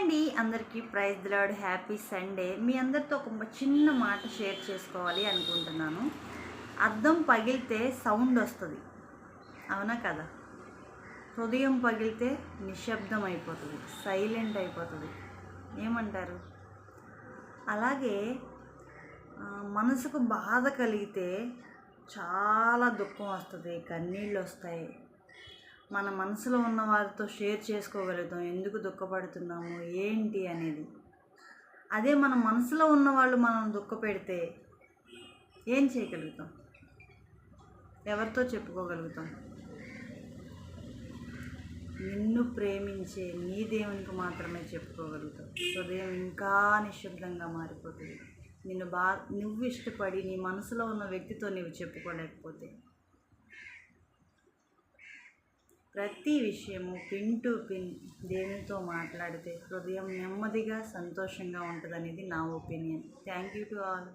అండి, అందరికీ praise the lord, happy Sunday. మీ అందరితో ఒక చిన్న మాట షేర్ చేసుకోవాలి అనుకుంటున్నాను. అద్దం పగిలితే సౌండ్ వస్తుంది, అవునా కదా? హృదయం పగిలితే నిశ్శబ్దం అయిపోతుంది, సైలెంట్ అయిపోతుంది. ఏమంటారు? అలాగే మనసుకు బాధ కలిగితే చాలా దుఃఖం వస్తుంది, కన్నీళ్ళు వస్తాయి. మన మనసులో ఉన్న వారితో షేర్ చేసుకోగలుగుతాం, ఎందుకు దుఃఖపడుతున్నాము ఏంటి అనేది. అదే మన మనసులో ఉన్న వాళ్ళు మనం దుఃఖపెడితే ఏం చేయగలుగుతాం? ఎవరితో చెప్పుకోగలుగుతాం? నిన్ను ప్రేమించే నీ దేవునికి మాత్రమే చెప్పుకోగలుగుతాం. హృదయం ఇంకా నిశ్శబ్దంగా మారిపోతుంది. నువ్వు ఇష్టపడి నీ మనసులో ఉన్న వ్యక్తితో నువ్వు చెప్పుకోలేకపోతే. ప్రతి విషయము పిన్ టు పిన్ దేవునితో మాట్లాడితే హృదయం నెమ్మదిగా సంతోషంగా ఉంటుంది అనేది నా opinion. Thank you to all.